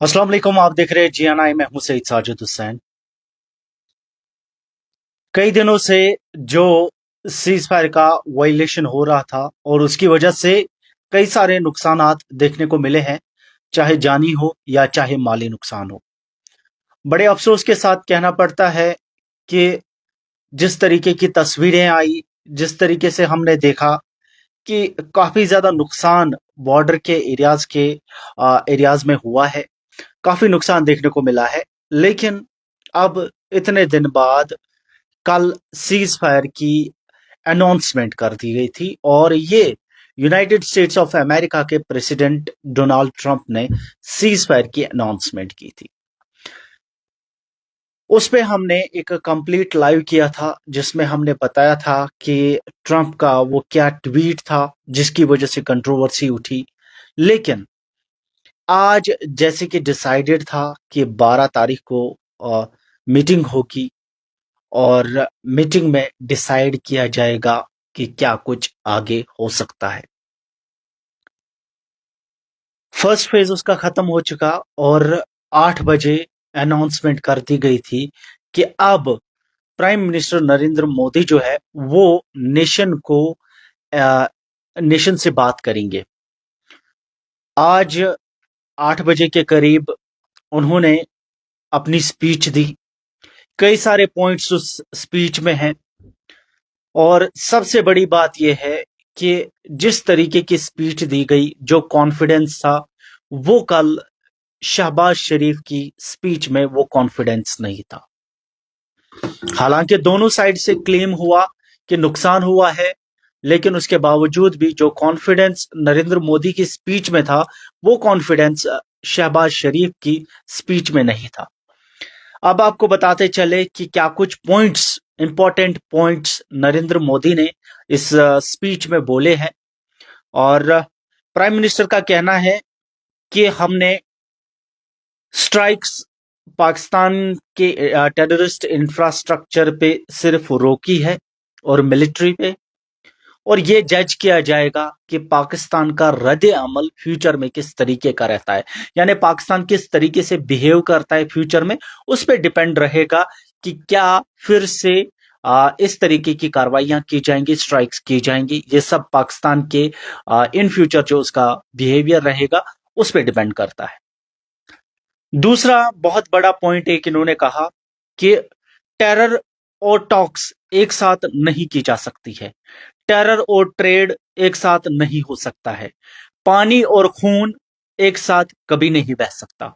अस्सलाम वालेकुम। आप देख रहे हैं GNI। मैं हूं सईद साजिद हुसैन। कई दिनों से जो सीज फायर का वायलेशन हो रहा था और उसकी वजह से कई सारे नुकसानात देखने को मिले हैं, चाहे जानी हो या चाहे माली नुकसान हो। बड़े अफसोस के साथ कहना पड़ता है कि जिस तरीके की तस्वीरें आई, जिस तरीके से हमने देखा कि काफी ज्यादा नुकसान बॉर्डर के एरियाज में हुआ है, काफी नुकसान देखने को मिला है। लेकिन अब इतने दिन बाद कल सीज फायर की अनाउंसमेंट कर दी गई थी और ये यूनाइटेड स्टेट्स ऑफ अमेरिका के प्रेसिडेंट डोनाल्ड ट्रंप ने सीज फायर की अनाउंसमेंट की थी। उस पे हमने एक कंप्लीट लाइव किया था जिसमें हमने बताया था कि ट्रंप का वो क्या ट्वीट था जिसकी वजह से कंट्रोवर्सी उठी। लेकिन आज जैसे कि डिसाइडेड था कि 12 तारीख को मीटिंग होगी और मीटिंग में डिसाइड किया जाएगा कि क्या कुछ आगे हो सकता है। फर्स्ट फेज उसका खत्म हो चुका और 8 बजे अनाउंसमेंट कर दी गई थी कि अब प्राइम मिनिस्टर नरेंद्र मोदी जो है वो नेशन को नेशन से बात करेंगे। आज 8 बजे के करीब उन्होंने अपनी स्पीच दी। कई सारे पॉइंट्स उस स्पीच में हैं और सबसे बड़ी बात यह है कि जिस तरीके की स्पीच दी गई, जो कॉन्फिडेंस था, वो कल शहबाज शरीफ की स्पीच में वो कॉन्फिडेंस नहीं था। हालांकि दोनों साइड से क्लेम हुआ कि नुकसान हुआ है, लेकिन उसके बावजूद भी जो कॉन्फिडेंस नरेंद्र मोदी की स्पीच में था, वो कॉन्फिडेंस शहबाज शरीफ की स्पीच में नहीं था। अब आपको बताते चले कि क्या कुछ points, important points Narendra Modi ने इस स्पीच में बोले हैं। और प्राइम मिनिस्टर का कहना है कि हमने स्ट्राइक्स पाकिस्तान के टेररिस्ट इंफ्रास्ट्रक्चर पे सिर्फ रोकी है और मिलिट्री पे, और ये जज किया जाएगा कि पाकिस्तान का रद्द अमल फ्यूचर में किस तरीके का रहता है, यानी पाकिस्तान किस तरीके से बिहेव करता है फ्यूचर में, उस पर डिपेंड रहेगा कि क्या फिर से इस तरीके की कार्रवाइयां की जाएंगी, स्ट्राइक्स की जाएंगी। ये सब पाकिस्तान के इन फ्यूचर जो उसका बिहेवियर रहेगा उस पर डिपेंड करता है। दूसरा बहुत बड़ा पॉइंट एक इन्होंने कहा कि टेरर और टॉक्स एक साथ नहीं की जा सकती है, टेरर और ट्रेड एक साथ नहीं हो सकता है, पानी और खून एक साथ कभी नहीं बह सकता।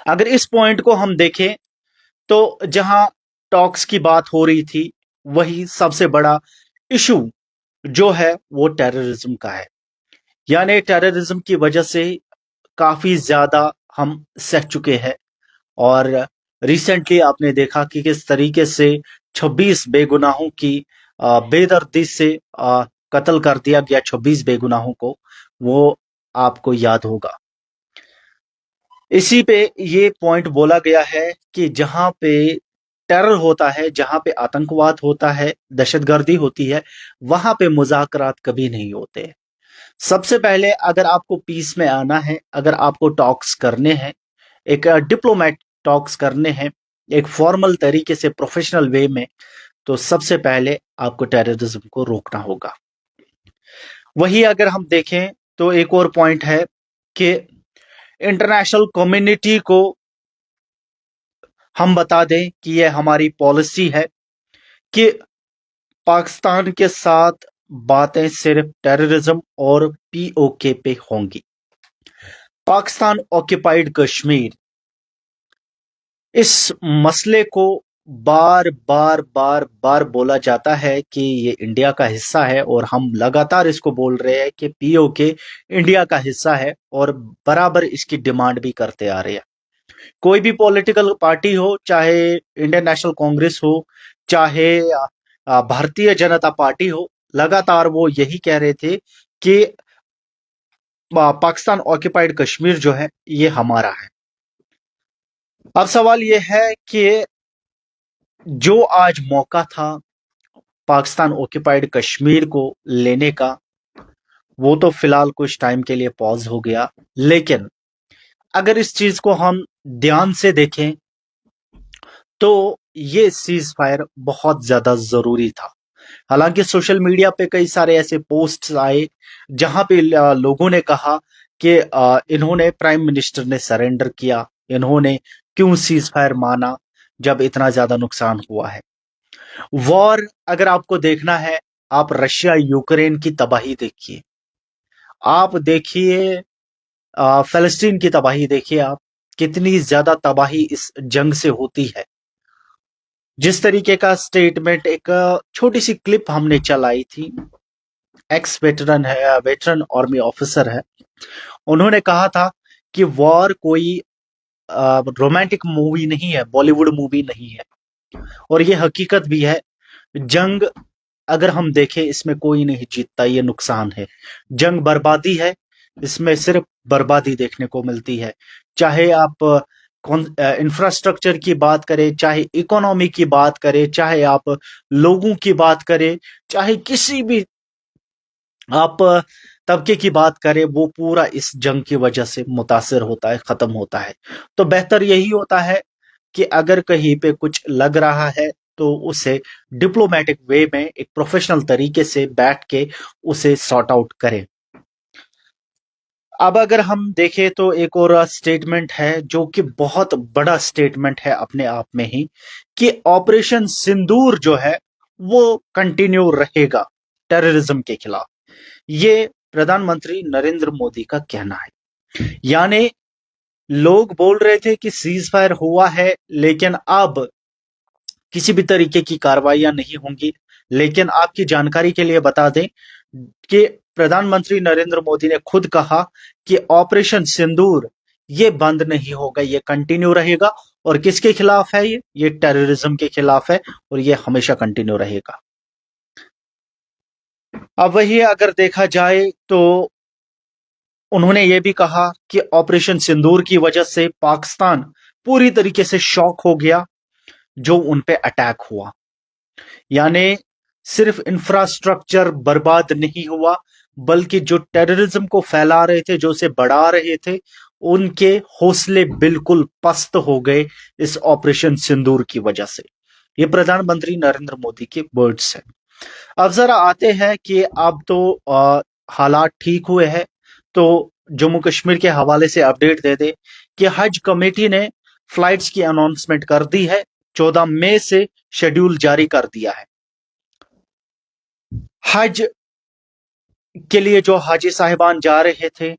अगर इस पॉइंट को हम देखें तो जहां टॉक्स की बात हो रही थी, वही सबसे बड़ा इशू जो है वो टेररिज्म का है। यानी टेररिज्म की वजह से काफी ज्यादा हम सह चुके हैं। और रिसेंटली आपने देखा कि किस तरीके से 26 बेगुनाहों की बेदर्दी से कत्ल कर दिया गया, 26 बेगुनाहों को, वो आपको याद होगा। इसी पे ये पॉइंट बोला गया है कि जहां पे टेरर होता है, जहां पे आतंकवाद होता है, दहशतगर्दी होती है, वहां पे मुज़ाकरात कभी नहीं होते। सबसे पहले अगर आपको पीस में आना है, अगर आपको टॉक्स करने हैं, एक डिप्लोमेट टॉक्स करने हैं एक फॉर्मल तरीके से, प्रोफेशनल वे में, तो सबसे पहले आपको टेररिज्म को रोकना होगा। वही अगर हम देखें तो एक और पॉइंट है कि इंटरनेशनल कम्युनिटी को हम बता दें कि यह हमारी पॉलिसी है कि पाकिस्तान के साथ बातें सिर्फ टेररिज्म और POK पे होंगी। पाकिस्तान ऑक्युपाइड कश्मीर, इस मसले को बार बार बार बार बोला जाता है कि ये इंडिया का हिस्सा है, और हम लगातार इसको बोल रहे हैं कि POK इंडिया का हिस्सा है और बराबर इसकी डिमांड भी करते आ रहे हैं। कोई भी पॉलिटिकल पार्टी हो, चाहे इंडियन नेशनल कांग्रेस हो, चाहे भारतीय जनता पार्टी हो, लगातार वो यही कह रहे थे कि पाकिस्तान ऑक्युपाइड कश्मीर जो है ये हमारा है। अब सवाल ये है कि जो आज मौका था पाकिस्तान ऑक्युपाइड कश्मीर को लेने का, वो तो फिलहाल कुछ टाइम के लिए पॉज हो गया। लेकिन अगर इस चीज को हम ध्यान से देखें तो ये सीज फायर बहुत ज्यादा जरूरी था। हालांकि सोशल मीडिया पे कई सारे ऐसे पोस्ट्स आए जहां पे लोगों ने कहा कि इन्होंने प्राइम मिनिस्टर ने सरेंडर किया, इन्होंने क्यों सीज फायर माना जब इतना ज्यादा नुकसान हुआ है। वॉर अगर आपको देखना है, आप रशिया यूक्रेन की तबाही देखिए, आप देखिए फलस्तीन की तबाही देखिए, आप कितनी ज्यादा तबाही इस जंग से होती है। जिस तरीके का स्टेटमेंट, एक छोटी सी क्लिप हमने चलाई थी, एक्स वेटरन है, वेटरन आर्मी ऑफिसर है, उन्होंने कहा था कि वॉर कोई रोमांटिक मूवी नहीं है, बॉलीवुड मूवी नहीं है। और ये हकीकत भी है। जंग अगर हम देखें, इसमें कोई नहीं जीतता, ये नुकसान है। जंग बर्बादी है, इसमें सिर्फ बर्बादी देखने को मिलती है। चाहे आप इंफ्रास्ट्रक्चर की बात करें, चाहे इकोनॉमी की बात करें, चाहे आप लोगों की बात करें, चाहे किसी भी आप तबके की बात करें, वो पूरा इस जंग की वजह से मुतासिर होता है, खत्म होता है। तो बेहतर यही होता है कि अगर कहीं पे कुछ लग रहा है तो उसे डिप्लोमेटिक वे में एक प्रोफेशनल तरीके से बैठ के उसे सॉर्ट आउट करें। अब अगर हम देखें तो एक और स्टेटमेंट है जो कि बहुत बड़ा स्टेटमेंट है अपने आप में ही, कि ऑपरेशन सिंदूर जो है वो कंटिन्यू रहेगा टेररिज्म के खिलाफ। ये प्रधानमंत्री नरेंद्र मोदी का कहना है। यानी लोग बोल रहे थे कि सीज फायर हुआ है, लेकिन अब किसी भी तरीके की कार्रवाइयां नहीं होंगी। लेकिन आपकी जानकारी के लिए बता दें कि प्रधानमंत्री नरेंद्र मोदी ने खुद कहा कि ऑपरेशन सिंदूर ये बंद नहीं होगा, ये कंटिन्यू रहेगा। और किसके खिलाफ है? ये टेररिज्म के खिलाफ है, और ये हमेशा कंटिन्यू रहेगा। अब वही अगर देखा जाए तो उन्होंने ये भी कहा कि ऑपरेशन सिंदूर की वजह से पाकिस्तान पूरी तरीके से शॉक हो गया जो उन पे अटैक हुआ। यानी सिर्फ इंफ्रास्ट्रक्चर बर्बाद नहीं हुआ, बल्कि जो टेररिज्म को फैला रहे थे, जो उसे बढ़ा रहे थे, उनके हौसले बिल्कुल पस्त हो गए इस ऑपरेशन सिंदूर की वजह से। ये प्रधानमंत्री नरेंद्र मोदी के वर्ड्स हैं। अब जरा आते हैं कि अब तो हालात ठीक हुए हैं, तो जम्मू कश्मीर के हवाले से अपडेट दे दे कि हज कमेटी ने फ्लाइट्स की अनाउंसमेंट कर दी है। 14 मई से शेड्यूल जारी कर दिया है। हज के लिए जो हाजी साहिबान जा रहे थे,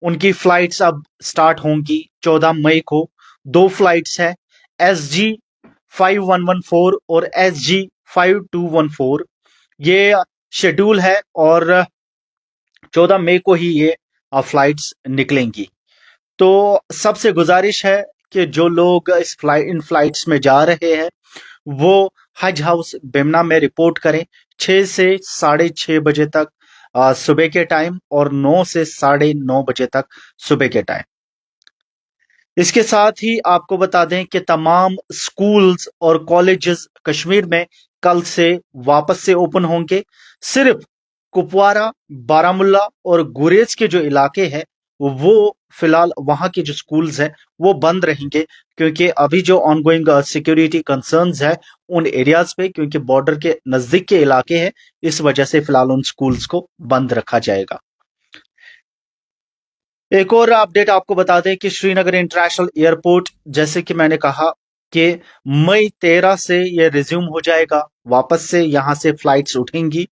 उनकी फ्लाइट्स अब स्टार्ट होंगी 14 मई को। दो फ्लाइट्स है, SG5114 और SG5214। ये शेड्यूल है और 14 मई को ही ये फ्लाइट्स निकलेंगी। तो सबसे गुजारिश है कि जो लोग इन फ्लाइट्स में जा रहे हैं वो हज हाउस बेमना में रिपोर्ट करें 6 से 6:30 बजे तक सुबह के टाइम, और 9 से 9:30 बजे तक सुबह के टाइम। इसके साथ ही आपको बता दें कि तमाम स्कूल्स और कॉलेजेस कश्मीर में कल से वापस से ओपन होंगे। सिर्फ कुपवारा, बारामुल्ला और गुरेज के जो इलाके हैं वो फिलहाल वहां के जो स्कूल्स हैं वो बंद रहेंगे, क्योंकि अभी जो ऑनगोइंग सिक्योरिटी कंसर्न्स है उन एरियाज पे, क्योंकि बॉर्डर के नजदीक के इलाके हैं, इस वजह से फिलहाल उन स्कूल्स को बंद रखा जाएगा। एक और अपडेट आपको बता दें कि श्रीनगर इंटरनेशनल एयरपोर्ट, जैसे कि मैंने कहा कि मई 13 से ये रिज्यूम हो जाएगा, वापस से यहां से फ्लाइट्स उठेंगी।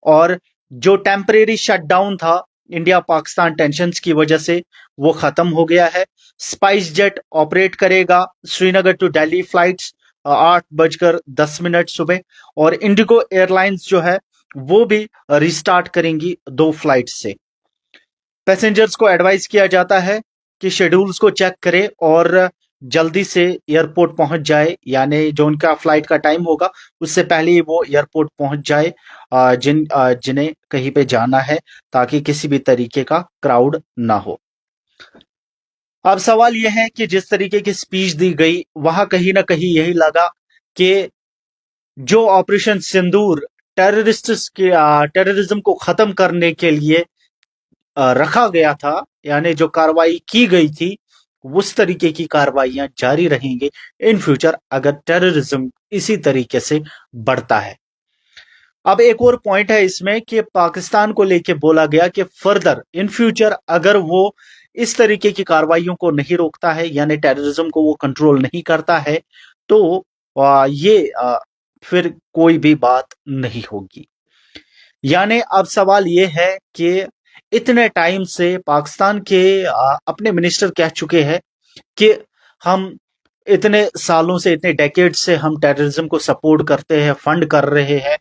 और जो टेम्परेरी शटडाउन था इंडिया पाकिस्तान टेंशंस की वजह से, वो खत्म हो गया है। स्पाइस जेट ऑपरेट करेगा श्रीनगर टू दिल्ली फ्लाइट्स 8:10 सुबह, और इंडिगो एयरलाइंस जो है वो भी रिस्टार्ट करेंगी 2 फ्लाइट से। पैसेंजर्स को एडवाइस किया जाता है कि शेड्यूल्स को चेक करें और जल्दी से एयरपोर्ट पहुंच जाए, यानी जो उनका फ्लाइट का टाइम होगा उससे पहले ही वो एयरपोर्ट पहुंच जाए जिन्हें कहीं पे जाना है, ताकि किसी भी तरीके का क्राउड ना हो। अब सवाल यह है कि जिस तरीके की स्पीच दी गई, वहां कहीं ना कहीं यही लगा कि जो ऑपरेशन सिंदूर टेररिज्म को खत्म करने के लिए रखा गया था, यानी जो कार्रवाई की गई थी, उस तरीके की कार्रवाइयां जारी रहेंगी इन फ्यूचर, अगर टेररिज्म इसी तरीके से बढ़ता है। अब एक और पॉइंट है इसमें कि पाकिस्तान को लेके बोला गया कि फर्दर इन फ्यूचर अगर वो इस तरीके की कार्रवाइयों को नहीं रोकता है, यानी टेररिज्म को वो कंट्रोल नहीं करता है, तो फिर कोई भी बात नहीं होगी। यानी अब सवाल ये है कि इतने टाइम से पाकिस्तान के अपने मिनिस्टर कह चुके हैं कि हम इतने सालों से, इतने डेकेड से हम टेररिज्म को सपोर्ट करते हैं, फंड कर रहे हैं।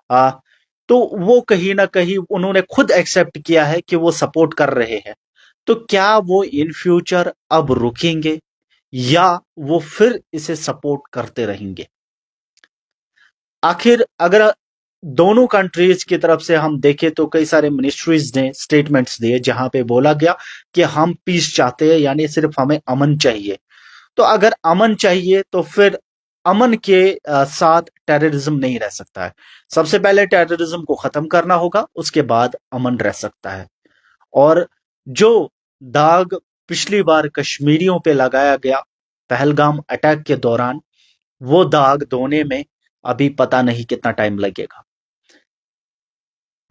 आ, तो वो कहीं ना कहीं उन्होंने खुद एक्सेप्ट किया है कि वो सपोर्ट कर रहे हैं। तो क्या वो इन फ्यूचर अब रुकेंगे या वो फिर इसे सपोर्ट करते रहेंगे? आखिर अगर दोनों कंट्रीज की तरफ से हम देखें तो कई सारे मिनिस्ट्रीज ने स्टेटमेंट्स दिए जहां पे बोला गया कि हम पीस चाहते हैं, यानी सिर्फ हमें अमन चाहिए। तो अगर अमन चाहिए तो फिर अमन के साथ टेररिज्म नहीं रह सकता है। सबसे पहले टेररिज्म को खत्म करना होगा, उसके बाद अमन रह सकता है। और जो दाग पिछली बार कश्मीरियों पे लगाया गया पहलगाम अटैक के दौरान, वो दाग धोने में अभी पता नहीं कितना टाइम लगेगा।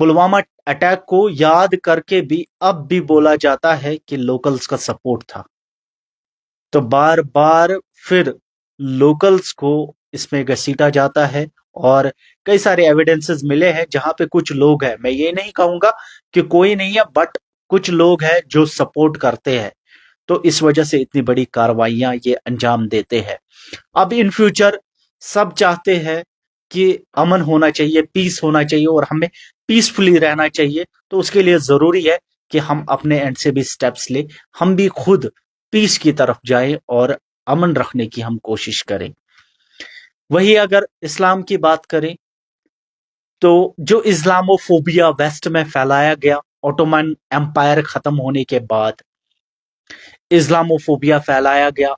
पुलवामा अटैक को याद करके भी अब भी बोला जाता है कि लोकल्स का सपोर्ट था। तो बार बार फिर लोकल्स को इसमें घसीटा जाता है और कई सारे एविडेंसेस मिले हैं जहां पे कुछ लोग हैं, मैं ये नहीं कहूंगा कि कोई नहीं है, बट कुछ लोग हैं जो सपोर्ट करते हैं। तो इस वजह से इतनी बड़ी कार्रवाइयां ये अंजाम देते हैं। अब इन फ्यूचर सब चाहते हैं कि अमन होना चाहिए, पीस होना चाहिए और हमें पीसफुली रहना चाहिए। तो उसके लिए जरूरी है कि हम अपने एंड से भी स्टेप्स ले, हम भी खुद पीस की तरफ जाएं और अमन रखने की हम कोशिश करें। वही अगर इस्लाम की बात करें तो जो इस्लामोफोबिया वेस्ट में फैलाया गया ऑटोमन एम्पायर खत्म होने के बाद, इस्लामोफोबिया फैलाया गया,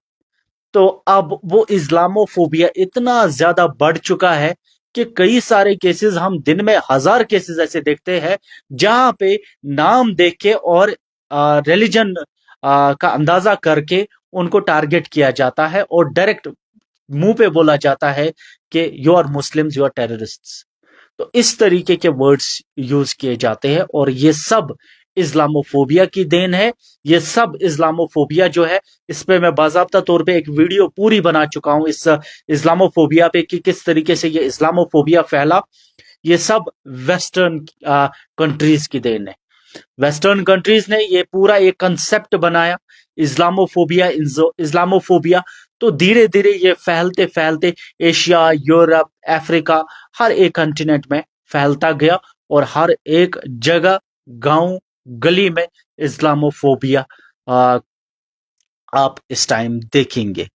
तो अब वो इस्लामोफोबिया इतना ज्यादा बढ़ चुका है कि कई सारे केसेस, हम दिन में 1000 केसेस ऐसे देखते हैं जहां पे नाम देख के और रिलीजन का अंदाजा करके उनको टारगेट किया जाता है और डायरेक्ट मुंह पे बोला जाता है कि you are Muslims, you are terrorists. तो इस तरीके के वर्ड्स यूज किए जाते हैं और ये सब इस्लामोफोबिया की देन है। ये सब इस्लामोफोबिया जो है, इस पे मैं बाकायदा तौर पे एक वीडियो पूरी बना चुका हूं इस इस्लामोफोबिया पे कि किस तरीके से ये इस्लामोफोबिया फैला। ये सब वेस्टर्न कंट्रीज की देन है। वेस्टर्न कंट्रीज ने ये पूरा एक कंसेप्ट बनाया इस्लामोफोबिया, इस्लामोफोबिया। तो धीरे धीरे ये फैलते फैलते एशिया, यूरोप, अफ्रीका, हर एक कंटिनेंट में फैलता गया और हर एक जगह, गांव गली में इस्लामोफोबिया आप इस टाइम देखेंगे।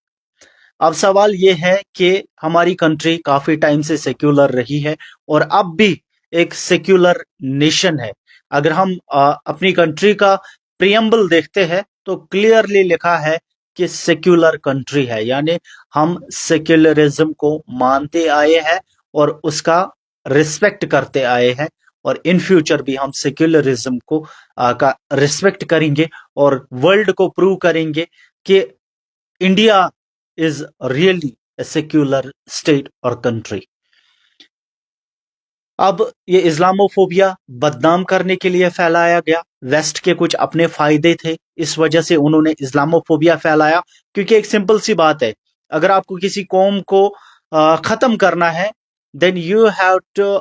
अब सवाल ये है कि हमारी कंट्री काफी टाइम से सेक्युलर रही है और अब भी एक सेक्युलर नेशन है। अगर हम अपनी कंट्री का प्रियम्बल देखते हैं तो क्लियरली लिखा है कि सेक्युलर कंट्री है, यानी हम सेक्युलरिज्म को मानते आए हैं और उसका रिस्पेक्ट करते आए हैं और इन फ्यूचर भी हम सेक्युलरिज्म को का रिस्पेक्ट करेंगे और वर्ल्ड को प्रूव करेंगे कि India is really a secular state or country। अब ये इस्लामोफोबिया बदनाम करने के लिए फैलाया गया। वेस्ट के कुछ अपने फायदे थे, इस वजह से उन्होंने इस्लामोफोबिया फैलाया। क्योंकि एक सिंपल सी बात है, अगर आपको किसी कौम को खत्म करना है, देन यू हैव टू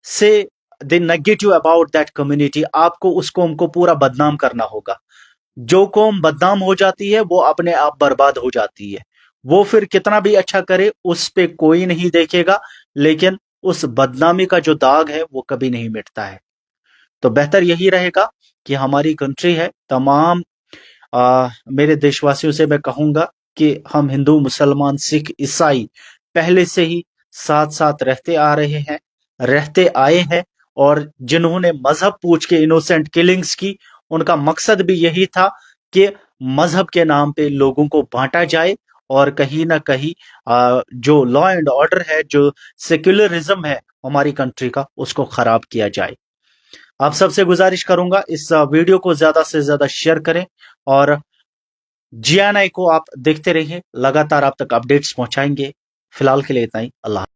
से the negative about that community. आपको उस कौम को पूरा बदनाम करना होगा। जो कौम बदनाम हो जाती है वो अपने आप बर्बाद हो जाती है। वो फिर कितना भी अच्छा करे उस पे कोई नहीं देखेगा, लेकिन उस बदनामी का जो दाग है वो कभी नहीं मिटता है। तो बेहतर यही रहेगा कि हमारी कंट्री है, तमाम मेरे देशवासियों से मैं कहूंगा कि हम हिंदू, मुसलमान, सिख, ईसाई पहले से ही साथ साथ रहते आ रहे हैं, रहते आए हैं। और जिन्होंने मजहब पूछ के इनोसेंट किलिंग्स की, उनका मकसद भी यही था कि मजहब के नाम पे लोगों को बांटा जाए और कहीं ना कहीं जो लॉ एंड ऑर्डर है, जो सेक्युलरिज्म है हमारी कंट्री का, उसको खराब किया जाए। आप सबसे गुजारिश करूंगा इस वीडियो को ज्यादा से ज्यादा शेयर करें और GNI को आप देखते रहिए, लगातार आप तक अपडेट्स पहुंचाएंगे। फिलहाल के लिए इतना ही। अल्लाह।